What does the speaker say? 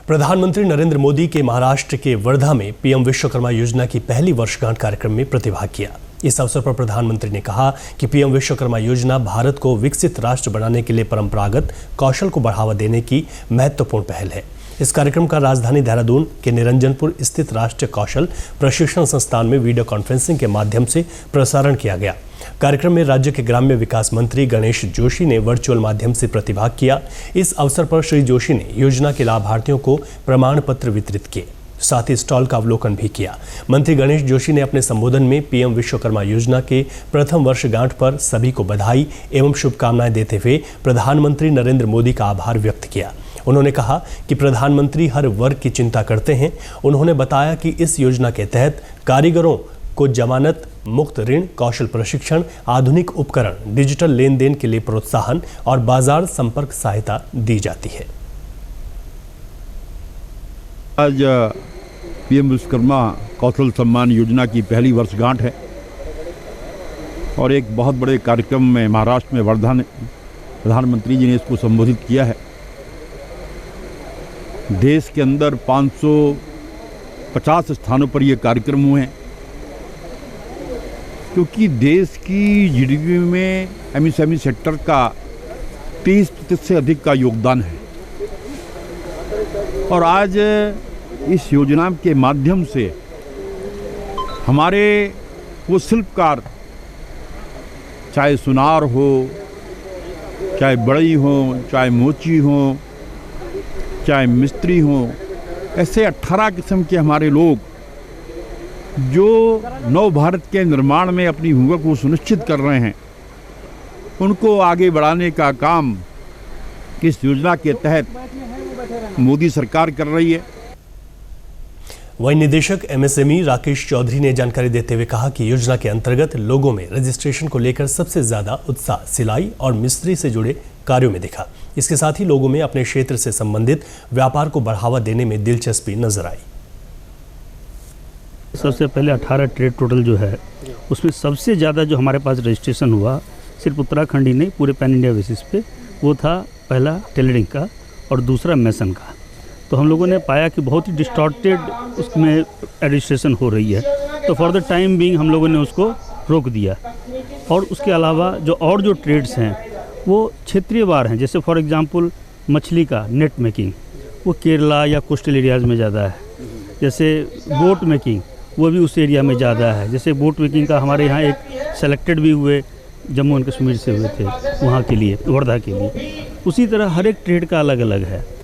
प्रधानमंत्री नरेंद्र मोदी के महाराष्ट्र के वर्धा में पीएम विश्वकर्मा योजना की पहली वर्षगांठ कार्यक्रम में प्रतिभाग किया। इस अवसर पर प्रधानमंत्री ने कहा कि पीएम विश्वकर्मा योजना भारत को विकसित राष्ट्र बनाने के लिए परंपरागत कौशल को बढ़ावा देने की महत्वपूर्ण पहल है। इस कार्यक्रम का राजधानी देहरादून के निरंजनपुर स्थित राष्ट्रीय कौशल प्रशिक्षण संस्थान में वीडियो कॉन्फ्रेंसिंग के माध्यम से प्रसारण किया गया। कार्यक्रम में राज्य के ग्राम्य विकास मंत्री गणेश जोशी ने वर्चुअल माध्यम से प्रतिभाग किया। इस अवसर पर श्री जोशी ने योजना के लाभार्थियों को प्रमाण पत्र वितरित किए, साथ ही स्टॉल का अवलोकन भी किया। मंत्री गणेश जोशी ने अपने संबोधन में पीएम विश्वकर्मा योजना के प्रथम वर्षगांठ पर सभी को बधाई एवं शुभकामनाएं देते हुए प्रधानमंत्री नरेंद्र मोदी का आभार व्यक्त किया। उन्होंने कहा कि प्रधानमंत्री हर वर्ग की चिंता करते हैं। उन्होंने बताया कि इस योजना के तहत कारीगरों को जमानत मुक्त ऋण, कौशल प्रशिक्षण, आधुनिक उपकरण, डिजिटल लेन देन के लिए प्रोत्साहन और बाजार संपर्क सहायता दी जाती है। आज पीएम विश्वकर्मा कौशल सम्मान योजना की पहली वर्षगांठ है और एक बहुत बड़े कार्यक्रम में महाराष्ट्र में वर्धा ने प्रधानमंत्री जी ने इसको संबोधित किया है। देश के अंदर 550 स्थानों पर ये कार्यक्रम हुए हैं, क्योंकि देश की जीडीपी में एमएसएमई सेक्टर का 30% से अधिक का योगदान है। और आज इस योजना के माध्यम से हमारे वो शिल्पकार, चाहे सुनार हो, चाहे बढ़ई हो, चाहे मोची हो, चाहे मिस्त्री हो, ऐसे 18 किस्म के हमारे लोग जो नव भारत के निर्माण में अपनी भूमिका को सुनिश्चित कर रहे हैं, उनको आगे बढ़ाने का काम इस योजना के तहत मोदी सरकार कर रही है। वहीं निदेशक एमएसएमई राकेश चौधरी ने जानकारी देते हुए कहा कि योजना के अंतर्गत लोगों में रजिस्ट्रेशन को लेकर सबसे ज्यादा उत्साह सिलाई और मिस्त्री से जुड़े कार्यों में दिखा। इसके साथ ही लोगों में अपने क्षेत्र से संबंधित व्यापार को बढ़ावा देने में दिलचस्पी नजर आई। सबसे पहले 18 ट्रेड टोटल जो है, उसमें सबसे ज़्यादा जो हमारे पास रजिस्ट्रेशन हुआ, सिर्फ उत्तराखंड ही नहीं पूरे पैन इंडिया बेसिस पे, वो था पहला टेलरिंग का और दूसरा मैसन का। तो हम लोगों ने पाया कि बहुत ही डिस्टॉर्टेड उसमें रजिस्ट्रेशन हो रही है, तो फॉर द टाइम बीइंग हम लोगों ने उसको रोक दिया। और उसके अलावा जो ट्रेड्स हैं वो क्षेत्रीय वार हैं। जैसे फॉर एग्जांपल मछली का नेट मेकिंग, वो केरला या कोस्टल एरियाज़ में ज़्यादा है। जैसे बोट मेकिंग, वो भी उस एरिया में ज़्यादा है। जैसे बोट मेकिंग का हमारे यहाँ एक सेलेक्टेड भी हुए, जम्मू एंड कश्मीर से हुए थे वहाँ के लिए, वर्धा के लिए। उसी तरह हर एक ट्रेड का अलग अलग है।